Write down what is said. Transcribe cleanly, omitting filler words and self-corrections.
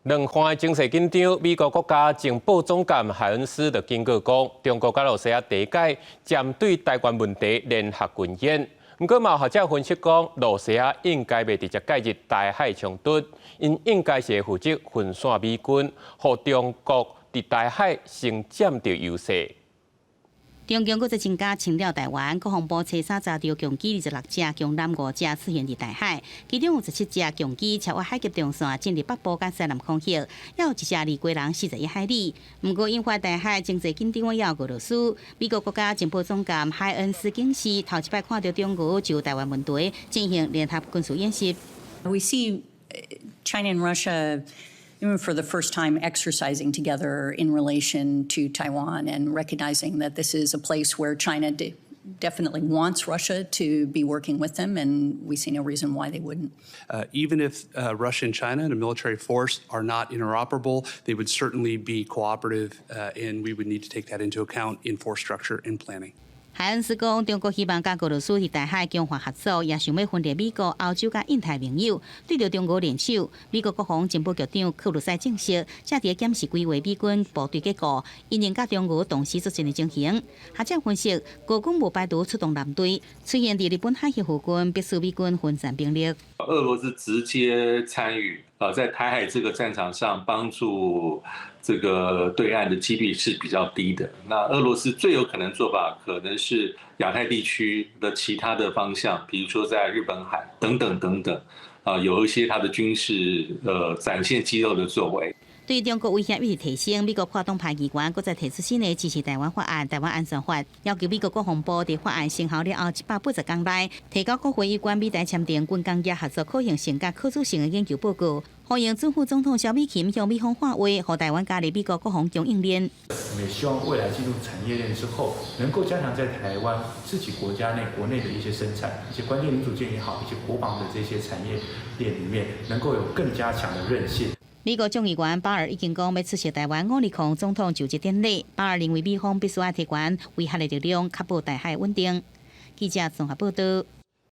两岸的情势紧张，美国国家情报总监海恩斯就警告讲，中国甲罗西亚第一届针对台湾问题联合军演。不过，有学者分析讲，罗西亚应该袂直接介入台海冲突，因应该是负责分散美军，互中国伫台海先占着优势。中共搁再增加侵扰台湾，国防部初三查到共机26架，共南5架出现伫台海，其中有17架共机超越海峡中线进入北部甲西南空域，也有1架离归人41海里。不过，引发台海经济紧张的也有俄罗斯。美国国家情报总监海恩斯警示，头一摆看到中俄就台湾问题进行联合军事演习。We see China and Russia, even for the first time, exercising together in relation to Taiwan and recognizing that this is a place where China definitely wants Russia to be working with them, and we see no reason why they wouldn't. Even if Russia and China and a military force are not interoperable, they would certainly be cooperative, and we would need to take that into account in force structure and planning. 海恩斯讲，中国希望甲俄罗斯伫台海强化合作，也想要分裂美国、欧洲甲印太盟友。对着中国联手，美国国防情报局长克鲁塞证实，正伫检视规划美军部队结构，因应甲中俄同时作战的情形。学者分析，俄军无排除出动舰队，出现伫日本海峡附近，迫使美军分散兵力。俄罗斯直接参与在台海这个战场上帮助这个对岸的几率是比较低的。那俄罗斯最有可能做法可能是亚太地区的其他的方向，比如说在日本海等等等等，有一些它的军事展现肌肉的作为。对中国威胁一直提升，美国跨党派议员搁再提出新的支持台湾法案《台湾安全法》，要求美国国防部在法案生效了后180天内，提交国会有关美台签订军工业合作可行性甲可组性的研究报告。欢迎准副总统萧美琴向美方发话，和台湾加入美国国防供应链。我们也希望未来进入产业链之后，能够加强在台湾自己国内的一些生产，一些关键零组件也好，一些国防的这些产业链里面，能够有更加强的韧性。美国众议员巴尔已经讲要出席台湾520总统就职典礼。巴尔认为美方必须要提悬威胁的力量，确保台海稳定。记者综合报道。